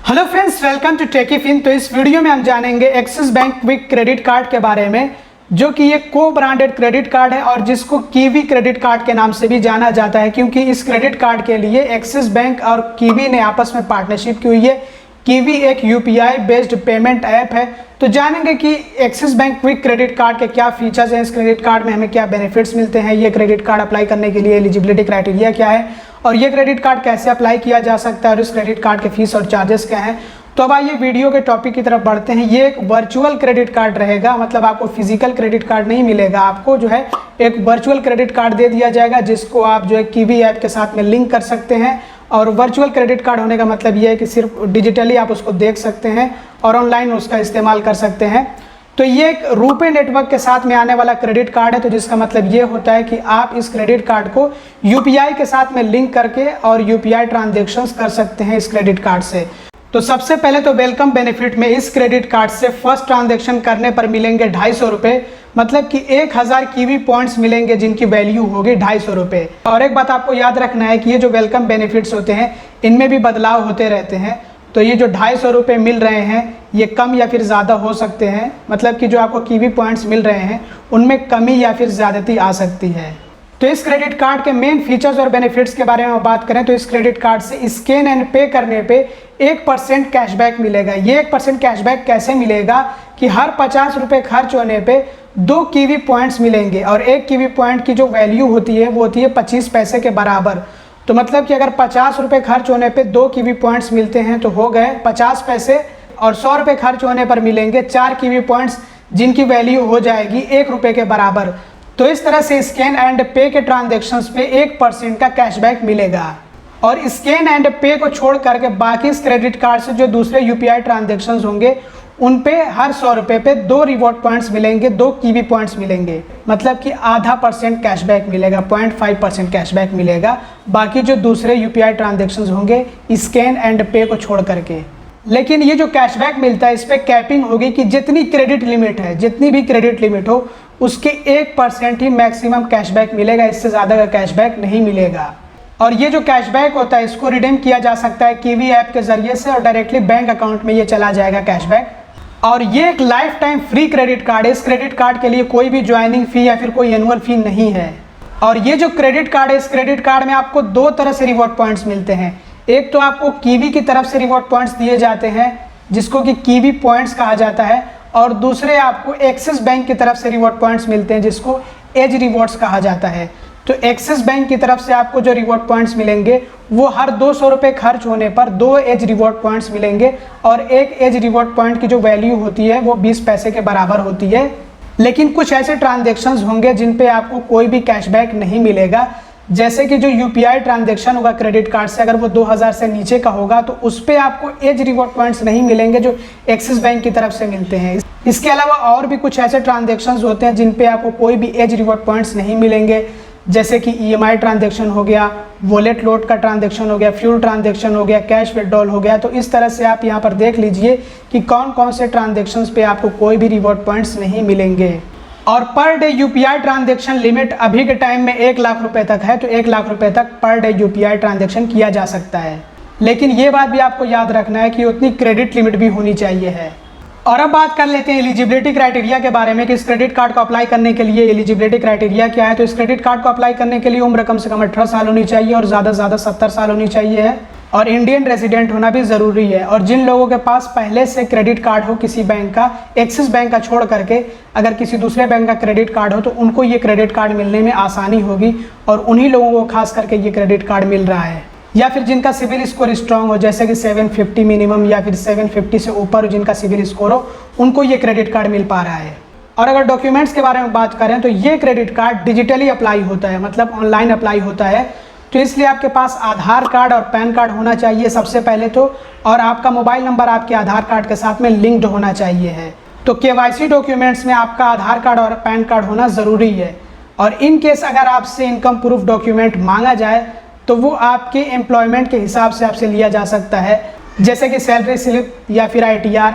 Hello friends, welcome to Techifin. तो इस video में हम जानेंगे Axis bank quick credit card के बारे में, जो कि एक को ब्रांडेड क्रेडिट कार्ड है और जिसको कीवी क्रेडिट कार्ड के नाम से भी जाना जाता है, क्योंकि इस क्रेडिट कार्ड के लिए एक्सिस बैंक और कीवी ने आपस में पार्टनरशिप की हुई है। कीवी एक यूपीआई बेस्ड पेमेंट ऐप है। तो जानेंगे कि axis bank quick credit card के क्या फीचर्स हैं, इस क्रेडिट कार्ड में हमें क्या बेनिफिट्स मिलते हैं, ये क्रेडिट कार्ड अप्लाई करने के लिए एलिजिबिलिटी क्राइटेरिया क्या है और ये क्रेडिट कार्ड कैसे अप्लाई किया जा सकता है और इस क्रेडिट कार्ड के फीस और चार्जेस क्या हैं। तो अब आइए वीडियो के टॉपिक की तरफ बढ़ते हैं। ये एक वर्चुअल क्रेडिट कार्ड रहेगा, मतलब आपको फिजिकल क्रेडिट कार्ड नहीं मिलेगा, आपको जो है एक वर्चुअल क्रेडिट कार्ड दे दिया जाएगा जिसको आप जो है कीवी ऐप के साथ में लिंक कर सकते हैं। और वर्चुअल क्रेडिट कार्ड होने का मतलब ये है कि सिर्फ डिजिटली आप उसको देख सकते हैं और ऑनलाइन उसका इस्तेमाल कर सकते हैं। तो ये एक रुपे नेटवर्क के साथ में आने वाला क्रेडिट कार्ड है, तो जिसका मतलब ये होता है कि आप इस क्रेडिट कार्ड को यूपीआई के साथ में लिंक करके और यूपीआई ट्रांजैक्शंस कर सकते हैं इस क्रेडिट कार्ड से। तो सबसे पहले तो वेलकम बेनिफिट में इस क्रेडिट कार्ड से फर्स्ट ट्रांजैक्शन करने पर मिलेंगे 250 रुपये, मतलब कि 1000 कीवी पॉइंट्स मिलेंगे जिनकी वैल्यू होगी 250 रुपये। और एक बात आपको याद रखना है कि ये जो वेलकम बेनिफिट्स होते हैं इनमें भी बदलाव होते रहते हैं। तो ये जो 250 रुपये मिल रहे हैं ये कम या फिर ज़्यादा हो सकते हैं, मतलब कि जो आपको कीवी पॉइंट्स मिल रहे हैं उनमें कमी या फिर ज़्यादती आ सकती है। तो इस क्रेडिट कार्ड के मेन फीचर्स और बेनिफिट्स के बारे में बात करें तो इस क्रेडिट कार्ड से स्कैन एंड पे करने पे 1% कैशबैक मिलेगा। ये 1% कैशबैक कैसे मिलेगा कि हर 50 रुपये खर्च होने पे 2 कीवी पॉइंट्स मिलेंगे और एक कीवी पॉइंट की जो वैल्यू होती है वो होती है 25 पैसे के बराबर। तो मतलब कि अगर 50 रुपये खर्च होने पे 2 कीवी पॉइंट्स मिलते हैं तो हो गए 50 पैसे, और 100 रुपये खर्च होने पर मिलेंगे 4 कीवी पॉइंट्स जिनकी वैल्यू हो जाएगी 1 रुपये के बराबर। तो इस तरह से स्कैन एंड पे के ट्रांजैक्शंस पे 1% का कैशबैक मिलेगा। और स्कैन एंड पे को छोड़ करके बाकी इस क्रेडिट कार्ड से जो दूसरे यूपीआई ट्रांजैक्शंस होंगे उन पे हर 100 रुपये पे 2 रिवॉर्ड पॉइंट्स मिलेंगे, 2 कीवी पॉइंट्स मिलेंगे, मतलब कि आधा % कैशबैक मिलेगा, 0.5% कैशबैक मिलेगा बाकी जो दूसरे यूपीआई ट्रांजैक्शंस होंगे स्कैन एंड पे को छोड़ करके। लेकिन ये जो कैशबैक मिलता है इस पर कैपिंग होगी कि जितनी क्रेडिट लिमिट है, जितनी भी क्रेडिट लिमिट हो उसके 1% ही मैक्सिमम कैशबैक मिलेगा, इससे ज़्यादा का कैशबैक नहीं मिलेगा। और ये जो कैशबैक होता है इसको रिडीम किया जा सकता है कीवी ऐप के जरिए से और डायरेक्टली बैंक अकाउंट में ये चला जाएगा कैशबैक। और ये एक life time free credit card है। इस क्रेडिट कार्ड के लिए कोई भी ज्वाइनिंग फ़ी या फिर कोई एनुअल फ़ी नहीं है। और ये जो क्रेडिट कार्ड है इस क्रेडिट कार्ड में आपको 2 तरह से रिवॉर्ड पॉइंट्स मिलते हैं। एक तो आपको कीवी की तरफ से रिवॉर्ड पॉइंट्स दिए जाते हैं जिसको कि कीवी पॉइंट्स कहा जाता है, और दूसरे आपको एक्सिस बैंक की तरफ से रिवॉर्ड पॉइंट्स मिलते हैं जिसको एज रिवॉर्ड्स कहा जाता है। तो एक्सिस बैंक की तरफ से आपको जो रिवॉर्ड पॉइंट्स मिलेंगे वो हर 200 रुपये खर्च होने पर 2 एज रिवॉर्ड पॉइंट्स मिलेंगे और एक एज रिवॉर्ड पॉइंट की जो वैल्यू होती है वो 20 पैसे के बराबर होती है। लेकिन कुछ ऐसे ट्रांजेक्शन्स होंगे जिन पे आपको कोई भी कैशबैक नहीं मिलेगा, जैसे कि जो यूपीआई ट्रांजैक्शन होगा क्रेडिट कार्ड से अगर वो 2000 से नीचे का होगा तो उस पर आपको एज रिवॉर्ड पॉइंट्स नहीं मिलेंगे जो एक्सिस बैंक की तरफ से मिलते हैं। इसके अलावा और भी कुछ ऐसे ट्रांजैक्शंस होते हैं जिन पे आपको कोई भी एज रिवॉर्ड पॉइंट्स नहीं मिलेंगे, जैसे कि ईएमआई ट्रांजैक्शन हो गया, वॉलेट लोड का ट्रांजैक्शन हो गया, फ्यूल ट्रांजैक्शन हो गया, कैश विड्रॉल हो गया। तो इस तरह से आप यहाँ पर देख लीजिए कि कौन कौन से ट्रांजैक्शंस पे आपको कोई भी रिवॉर्ड पॉइंट्स नहीं मिलेंगे। और per day UPI transaction limit अभी के टाइम में 1 लाख रुपए तक है, तो 1 लाख रुपए तक पर डे यूपीआई ट्रांजैक्शन किया जा सकता है। लेकिन ये बात भी आपको याद रखना है कि उतनी क्रेडिट लिमिट भी होनी चाहिए है। और अब बात कर लेते हैं एलिजिबिलिटी क्राइटेरिया के बारे में कि इस क्रेडिट कार्ड को अप्लाई करने के लिए एलिजिबिलिटी क्राइटेरिया क्या है। तो इस क्रेडिट कार्ड को अप्लाई करने के लिए उम्र कम से कम 18 साल होनी चाहिए और ज़्यादा से ज़्यादा 70 साल होनी चाहिए है, और इंडियन रेजिडेंट होना भी ज़रूरी है। और जिन लोगों के पास पहले से क्रेडिट कार्ड हो किसी बैंक का, एक्सिस बैंक का छोड़ करके अगर किसी दूसरे बैंक का क्रेडिट कार्ड हो तो उनको ये क्रेडिट कार्ड मिलने में आसानी होगी, और उन्हीं लोगों को खास करके ये क्रेडिट कार्ड मिल रहा है। या फिर जिनका सिविल स्कोर स्ट्रांग हो, जैसे कि 750 मिनिमम या फिर 750 से ऊपर जिनका सिविल स्कोर हो, उनको ये क्रेडिट कार्ड मिल पा रहा है। और अगर डॉक्यूमेंट्स के बारे में बात करें तो ये क्रेडिट कार्ड डिजिटली अप्लाई होता है, मतलब ऑनलाइन अप्लाई होता है। तो इसलिए आपके पास आधार कार्ड और पैन कार्ड होना चाहिए सबसे पहले तो, और आपका मोबाइल नंबर आपके आधार कार्ड के साथ में लिंक्ड होना चाहिए है। तो केवाईसी डॉक्यूमेंट्स में आपका आधार कार्ड और पैन कार्ड होना ज़रूरी है। और इन केस अगर आपसे इनकम प्रूफ डॉक्यूमेंट मांगा जाए तो वो आपके एम्प्लॉयमेंट के हिसाब से आपसे लिया जा सकता है, जैसे कि सैलरी स्लिप या फिर ITR।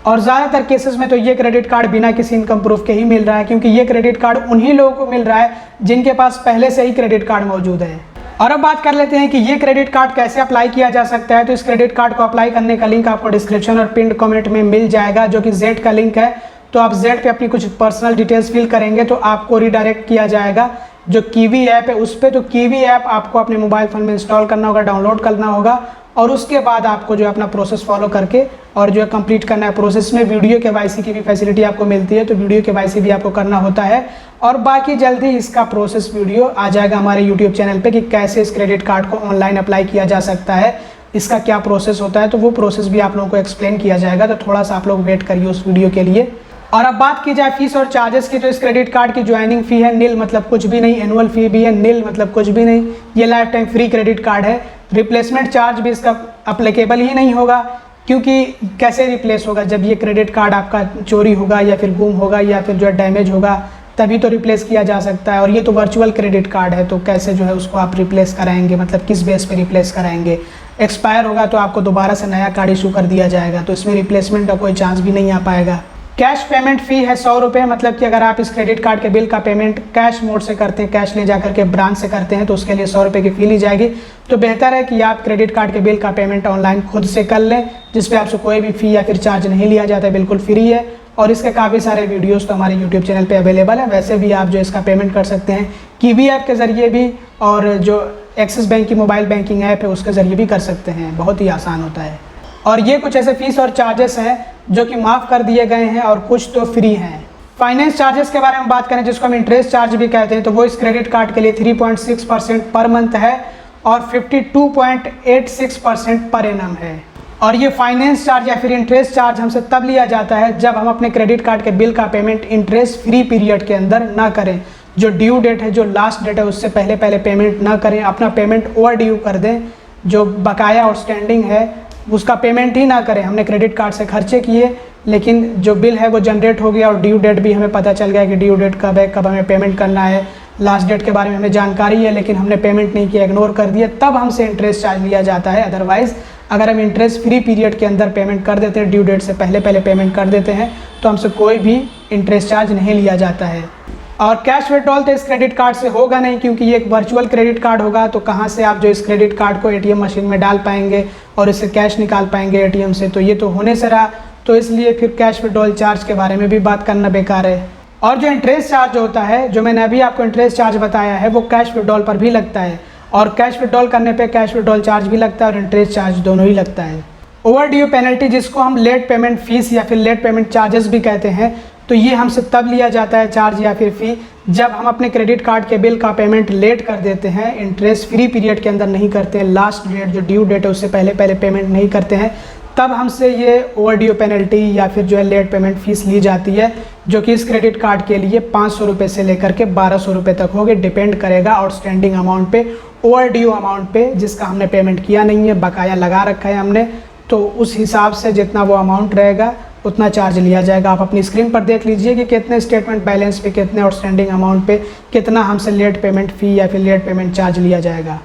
और ज़्यादातर केसेस में तो ये क्रेडिट कार्ड बिना किसी इनकम प्रूफ के ही मिल रहा है, क्योंकि ये क्रेडिट कार्ड उन्हीं लोगों को मिल रहा है जिनके पास पहले से ही क्रेडिट कार्ड मौजूद है। और अब बात कर लेते हैं कि ये क्रेडिट कार्ड कैसे अप्लाई किया जा सकता है। तो इस क्रेडिट कार्ड को अप्लाई करने का लिंक आपको डिस्क्रिप्शन और पिन्ड कमेंट में मिल जाएगा, जो कि जेड का लिंक है। तो आप जेड पे अपनी कुछ पर्सनल डिटेल्स फिल करेंगे तो आपको रिडायरेक्ट किया जाएगा जो कीवी ऐप है उस पर। तो कीवी ऐप आपको अपने मोबाइल फ़ोन में इंस्टॉल करना होगा, डाउनलोड करना होगा, और उसके बाद आपको जो है अपना प्रोसेस फॉलो करके और जो है कंप्लीट करना है। प्रोसेस में वीडियो केवाईसी की भी फैसिलिटी आपको मिलती है, तो वीडियो केवाईसी भी आपको करना होता है। और बाकी जल्दी इसका प्रोसेस वीडियो आ जाएगा हमारे यूट्यूब चैनल पे कि कैसे इस क्रेडिट कार्ड को ऑनलाइन अप्लाई किया जा सकता है, इसका क्या प्रोसेस होता है। तो वो प्रोसेस भी आप लोगों को एक्सप्लेन किया जाएगा, तो थोड़ा सा आप लोग वेट करिए उस वीडियो के लिए। और अब बात की जाए फीस और चार्जेस की, तो इस क्रेडिट कार्ड की ज्वाइनिंग फ़ी है नील, मतलब कुछ भी नहीं। एनुअल फ़ी भी है नील, मतलब कुछ भी नहीं। ये life time free credit card है। रिप्लेसमेंट चार्ज भी इसका अप्लीकेबल ही नहीं होगा, क्योंकि कैसे रिप्लेस होगा जब ये क्रेडिट कार्ड आपका चोरी होगा या फिर गुम होगा या फिर जो है डैमेज होगा, तभी तो रिप्लेस किया जा सकता है। और ये तो वर्चुअल क्रेडिट कार्ड है, तो कैसे जो है उसको आप रिप्लेस कराएंगे, मतलब किस बेस पे रिप्लेस कराएंगे। एक्सपायर होगा तो आपको दोबारा से नया कार्ड इशू कर दिया जाएगा, तो इसमें रिप्लेसमेंट का कोई चांस भी नहीं आ पाएगा। कैश पेमेंट फ़ी है 100 रुपये, मतलब कि अगर आप इस क्रेडिट कार्ड के बिल का पेमेंट कैश मोड से करते हैं, कैश ले जा करके ब्रांच से करते हैं, तो उसके लिए 100 रुपये की फ़ी ली जाएगी। तो बेहतर है कि आप क्रेडिट कार्ड के बिल का पेमेंट ऑनलाइन खुद से कर लें, जिस पे आपसे कोई भी फ़ी या फिर चार्ज नहीं लिया जाता है, बिल्कुल फ्री है। और इसके काफ़ी सारे वीडियोस तो हमारे यूट्यूब चैनल पे अवेलेबल है। वैसे भी आप जो इसका पेमेंट कर सकते हैं कीवी ऐप के ज़रिए भी, और जो एक्सिस बैंक की मोबाइल बैंकिंग ऐप है उसके ज़रिए भी कर सकते हैं, बहुत ही आसान होता है। और ये कुछ ऐसे फीस और चार्जेस हैं जो कि माफ़ कर दिए गए हैं और कुछ तो फ्री हैं। फाइनेंस चार्जेस के बारे में बात करें, जिसको हम इंटरेस्ट चार्ज भी कहते हैं, तो वो इस क्रेडिट कार्ड के लिए 3.6% पर मंथ है और 52.86% पर एनम है। और ये फाइनेंस चार्ज या फिर इंटरेस्ट चार्ज हमसे तब लिया जाता है जब हम अपने क्रेडिट कार्ड के बिल का पेमेंट इंटरेस्ट फ्री पीरियड के अंदर ना करें। जो ड्यू डेट है, जो लास्ट डेट है, उससे पहले पेमेंट ना करें, अपना पेमेंट ओवर ड्यू कर दें। जो बकाया आउटस्टैंडिंग है उसका पेमेंट ही ना करें। हमने क्रेडिट कार्ड से खर्चे किए, लेकिन जो बिल है वो जनरेट हो गया और ड्यू डेट भी हमें पता चल गया कि ड्यू डेट कब है, कब हमें पेमेंट करना है, लास्ट डेट के बारे में हमें जानकारी है, लेकिन हमने पेमेंट नहीं किया, इग्नोर कर दिया, तब हमसे इंटरेस्ट चार्ज लिया जाता है। अदरवाइज़ अगर हम इंटरेस्ट फ्री पीरियड के अंदर पेमेंट कर देते हैं, ड्यू डेट से पहले पेमेंट कर देते हैं, तो हमसे कोई भी इंटरेस्ट चार्ज नहीं लिया जाता है। और कैश विड्रॉल तो इस क्रेडिट कार्ड से होगा नहीं, क्योंकि ये एक वर्चुअल क्रेडिट कार्ड होगा। तो कहाँ से आप जो इस क्रेडिट कार्ड को एटीएम मशीन में डाल पाएंगे और इससे कैश निकाल पाएंगे एटीएम से, तो ये तो होने से रहा। तो इसलिए फिर कैश विड्रॉल चार्ज के बारे में भी बात करना बेकार है। और जो इंटरेस्ट चार्ज होता है, जो मैंने अभी आपको इंटरेस्ट चार्ज बताया है, वो कैश विड्रॉल पर भी लगता है। और कैश विड्रॉल करने पे कैश विड्रॉल चार्ज भी लगता है और इंटरेस्ट चार्ज दोनों ही लगता है। ओवर ड्यू पेनल्टी, जिसको हम लेट पेमेंट फीस या फिर लेट पेमेंट चार्जेस भी कहते हैं, तो ये हमसे तब लिया जाता है चार्ज या फिर फ़ी जब हम अपने क्रेडिट कार्ड के बिल का पेमेंट लेट कर देते हैं, इंटरेस्ट फ्री पीरियड के अंदर नहीं करते हैं, लास्ट डेट जो ड्यू डेट है उससे पहले पेमेंट नहीं करते हैं, तब हमसे ये ओवर ड्यू पेनल्टी या फिर जो है लेट पेमेंट फ़ीस ली जाती है, जो कि इस क्रेडिट कार्ड के लिए 500 रुपये से लेकर के 1200 रुपये तक होगी। डिपेंड करेगा आउटस्टैंडिंग अमाउंट पे, ओवर ड्यू अमाउंट पे, जिसका हमने पेमेंट किया नहीं है, बकाया लगा रखा है हमने, तो उस हिसाब से जितना वो अमाउंट रहेगा उतना चार्ज लिया जाएगा। आप अपनी स्क्रीन पर देख लीजिए कि कितने स्टेटमेंट बैलेंस पे, कितने आउटस्टैंडिंग अमाउंट पे कितना हमसे लेट पेमेंट फ़ी या फिर लेट पेमेंट चार्ज लिया जाएगा।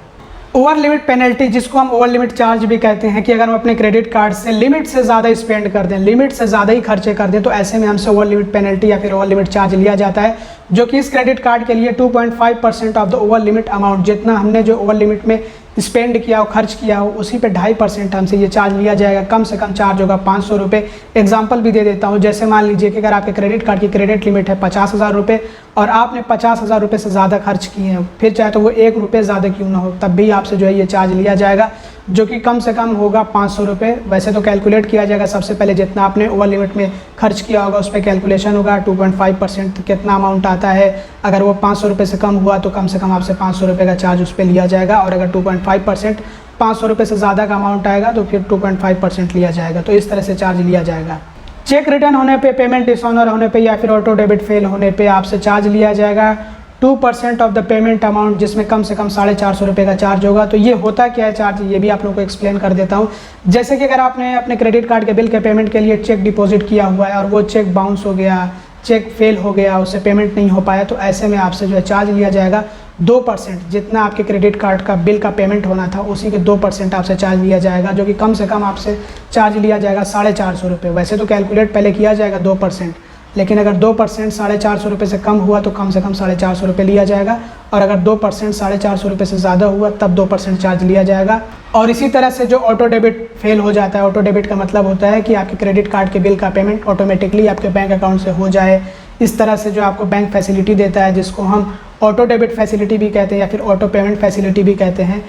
ओवर लिमिट पेनल्टी, जिसको हम ओवर लिमिट चार्ज भी कहते हैं, कि अगर हम अपने क्रेडिट कार्ड से लिमिट से ज़्यादा स्पेंड कर दें, लिमिट से ज़्यादा ही खर्चे कर दें, तो ऐसे में हमसे ओवर लिमिट पेनल्टी या फिर ओवर लिमिट चार्ज लिया जाता है, जो कि इस क्रेडिट कार्ड के लिए 2.5% of the over limit amount, जितना हमने जो ओवर लिमिट में स्पेंड किया हो, खर्च किया हो, उसी पे 2.5% हमसे ये चार्ज लिया जाएगा। कम से कम चार्ज होगा 500 रुपये। एग्जाम्पल भी दे देता हूँ, जैसे मान लीजिए कि अगर आपके क्रेडिट कार्ड की क्रेडिट लिमिट है 50,000 रुपये और आपने 50,000 रुपये से ज़्यादा खर्च किए हैं, फिर चाहे तो वो 1 रुपये ज़्यादा क्यों ना हो, तब भी आपसे जो है ये चार्ज लिया जाएगा, जो कि कम से कम होगा 500 रुपये। वैसे तो कैलकुलेट किया जाएगा सबसे पहले, जितना आपने ओवर लिमिट में खर्च किया होगा उस पर कैलकुलेशन होगा, 2.5% कितना अमाउंट आता है। अगर वो 500 रुपये से कम हुआ तो कम से कम आपसे 500 रुपये का चार्ज उस पर लिया जाएगा, और अगर 2.5% 500 रुपये से ज़्यादा का अमाउंट आएगा तो फिर 2.5% लिया जाएगा। तो इस तरह से चार्ज लिया जाएगा। चेक रिटर्न होने पे, पेमेंट डिसऑनर होने पे या फिर ऑटो डेबिट फेल होने पे आपसे चार्ज लिया जाएगा 2% ऑफ द पेमेंट अमाउंट, जिसमें कम से कम 450 रुपये का चार्ज होगा। तो ये होता क्या है चार्ज, ये भी आप लोगों को एक्सप्लेन कर देता हूँ। जैसे कि अगर आपने अपने क्रेडिट कार्ड के बिल के पेमेंट के लिए चेक डिपॉजिट किया हुआ है और वो चेक बाउंस हो गया, चेक फेल हो गया, उससे पेमेंट नहीं हो पाया, तो ऐसे में आपसे जो है चार्ज लिया जाएगा 2%। जितना आपके क्रेडिट कार्ड का बिल का पेमेंट होना था उसी के 2% आपसे चार्ज लिया जाएगा, जो कि कम से कम आपसे चार्ज लिया जाएगा 450 रुपये। वैसे तो कैलकुलेट पहले किया जाएगा 2%, लेकिन अगर 2% 450 रुपये से कम हुआ तो कम से कम 450 रुपये लिया जाएगा, और अगर 2% 450 रुपये से ज़्यादा हुआ तब 2% चार्ज लिया जाएगा। और इसी तरह से जो ऑटो डेबिट फेल हो जाता है, ऑटो डेबिट का मतलब होता है कि आपके क्रेडिट कार्ड के बिल का पेमेंट ऑटोमेटिकली आपके बैंक अकाउंट से हो जाए। इस तरह से जो आपको बैंक फैसिलिटी देता है, जिसको हम ऑटो डेबिट फैसिलिटी भी कहते हैं या फिर ऑटो पेमेंट फैसिलिटी भी कहते हैं,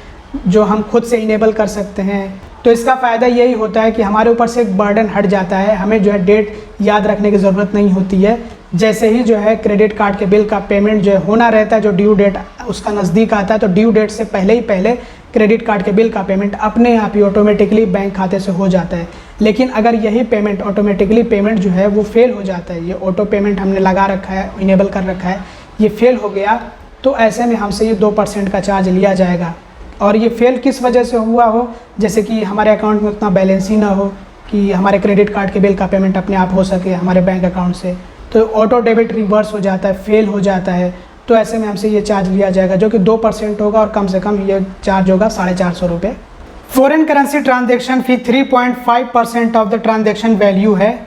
जो हम खुद से इनेबल कर सकते हैं। तो इसका फ़ायदा यही होता है कि हमारे ऊपर से एक बर्डन हट जाता है, हमें जो है डेट याद रखने की ज़रूरत नहीं होती है। जैसे ही जो है क्रेडिट कार्ड के बिल का पेमेंट जो है होना रहता है, जो ड्यू डेट उसका नज़दीक आता है, तो ड्यू डेट से पहले ही पहले क्रेडिट कार्ड के बिल का पेमेंट अपने आप ही ऑटोमेटिकली बैंक खाते से हो जाता है। लेकिन अगर यही पेमेंट ऑटोमेटिकली पेमेंट जो है वो फेल हो जाता है, ये ऑटो पेमेंट हमने लगा रखा है, इनेबल कर रखा है, ये फेल हो गया, तो ऐसे में हमसे ये 2% का चार्ज लिया जाएगा। और ये फेल किस वजह से हुआ हो, जैसे कि हमारे अकाउंट में उतना बैलेंस ही ना हो कि हमारे क्रेडिट कार्ड के बिल का पेमेंट अपने आप हो सके हमारे बैंक अकाउंट से, तो ऑटो डेबिट रिवर्स हो जाता है, फेल हो जाता है, तो ऐसे में हमसे ये चार्ज लिया जाएगा जो कि 2% होगा, और कम से कम ये चार्ज होगा 450 रुपये। Foreign currency transaction fee 3.5% of the transaction value है।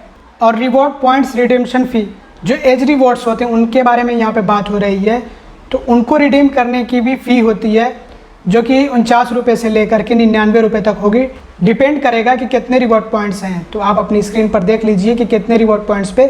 और रिवॉर्ड पॉइंट्स रिडीम्पशन फ़ी, जो एज रिवॉर्ड्स होते हैं उनके बारे में यहाँ पे बात हो रही है, तो उनको रिडीम करने की भी फ़ी होती है, जो कि 49 रुपये से लेकर के 99 रुपये तक होगी। डिपेंड करेगा कि कितने रिवॉर्ड पॉइंट्स हैं। तो आप अपनी स्क्रीन पर देख लीजिए कि कितने रिवॉर्ड पॉइंट्स पे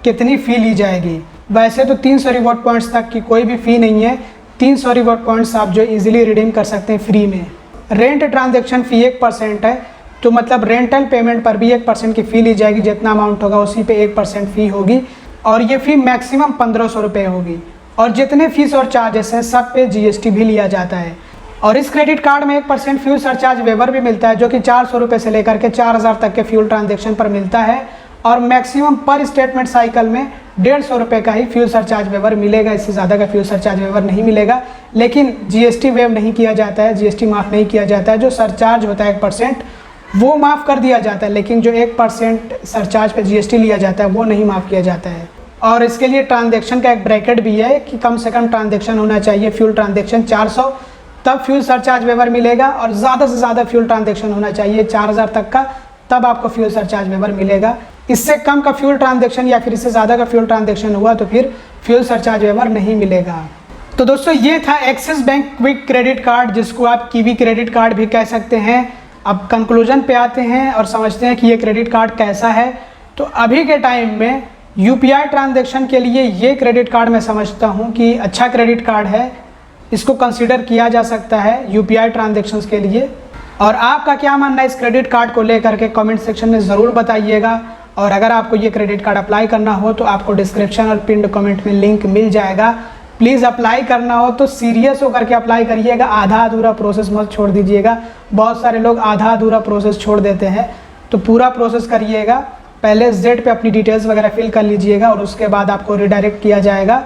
कितनी फ़ी ली जाएगी। वैसे तो 300 रिवॉर्ड पॉइंट्स तक की कोई भी फ़ी नहीं है, 300 रिवॉर्ड पॉइंट्स आप जो इजीली रिडीम कर सकते हैं फ्री में। रेंट ट्रांजेक्शन फ़ी 1% है, तो मतलब रेंटल पेमेंट पर भी 1% की फ़ी ली जाएगी, जितना अमाउंट होगा उसी पे 1% फ़ी होगी, और ये फ़ी मैक्सिमम 1500 रुपये होगी। और जितने फीस और चार्जेस हैं सब पे GST भी लिया जाता है। और इस क्रेडिट कार्ड में 1% फ्यूल सरचार्ज वेवर भी मिलता है, जो कि 400 रुपये से लेकर के 4000 तक के फ्यूल ट्रांजेक्शन पर मिलता है, और मैक्सिमम पर स्टेटमेंट साइकिल में 150 रुपये का ही फ्यूल सरचार्ज वेवर मिलेगा, इससे ज़्यादा का फ्यूल सरचार्ज वेवर नहीं मिलेगा। लेकिन GST वेव नहीं किया जाता है, GST माफ़ नहीं किया जाता है। जो सरचार्ज होता है 1% वो माफ़ कर दिया जाता है, लेकिन जो 1% सरचार्ज पे GST लिया जाता है वो नहीं माफ़ किया जाता है। और इसके लिए ट्रांजेक्शन का एक ब्रैकेट भी है कि कम से कम ट्रांजेक्शन होना चाहिए फ्यूल ट्रांजेक्शन 400, तब फ्यूल सरचार्ज वेवर मिलेगा, और ज़्यादा से ज़्यादा फ्यूल ट्रांजेक्शन होना चाहिए 4000 तक का, तब आपको फ्यूल सरचार्ज वेवर मिलेगा। इससे कम का फ्यूल ट्रांजेक्शन या फिर इससे ज़्यादा का फ्यूल ट्रांजेक्शन हुआ तो फिर फ्यूल सरचार्ज वेवर नहीं मिलेगा। तो दोस्तों ये था axis bank quick credit card, जिसको आप कीवी क्रेडिट कार्ड भी कह सकते हैं। अब कंक्लूजन पे आते हैं और समझते हैं कि ये क्रेडिट कार्ड कैसा है। तो अभी के टाइम में UPI ट्रांजेक्शन के लिए ये क्रेडिट कार्ड मैं समझता हूँ कि अच्छा क्रेडिट कार्ड है, इसको कंसीडर किया जा सकता है UPI ट्रांजेक्शन्स के लिए। और आपका क्या मानना है इस क्रेडिट कार्ड को लेकर के कमेंट सेक्शन में ज़रूर बताइएगा। और अगर आपको ये क्रेडिट कार्ड अप्लाई करना हो तो आपको डिस्क्रिप्शन और पिन्ड कमेंट में लिंक मिल जाएगा। प्लीज़ अप्लाई करना हो तो सीरियस होकर के अप्लाई करिएगा, आधा अधूरा प्रोसेस मत छोड़ दीजिएगा। बहुत सारे लोग आधा अधूरा प्रोसेस छोड़ देते हैं, तो पूरा प्रोसेस करिएगा। पहले Z पे अपनी डिटेल्स वगैरह फिल कर लीजिएगा, और उसके बाद आपको रिडायरेक्ट किया जाएगा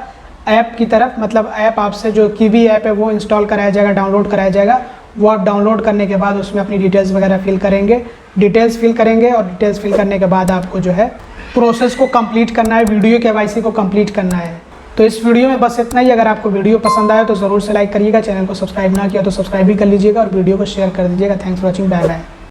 ऐप की तरफ। मतलब ऐप आपसे जो कीवी ऐप है वो इंस्टॉल कराया जाएगा, डाउनलोड कराया जाएगा। वो आप डाउनलोड करने के बाद उसमें अपनी डिटेल्स वगैरह फिल करेंगे, और डिटेल्स फिल करने के बाद आपको जो है प्रोसेस को कंप्लीट करना है, वीडियो KYC को कंप्लीट करना है। तो इस वीडियो में बस इतना ही। अगर आपको वीडियो पसंद आया तो ज़रूर से लाइक करिएगा, चैनल को सब्सक्राइब ना किया तो सब्सक्राइब भी कर लीजिएगा, और वीडियो को शेयर कर दीजिएगा। Thanks for watching, bye bye.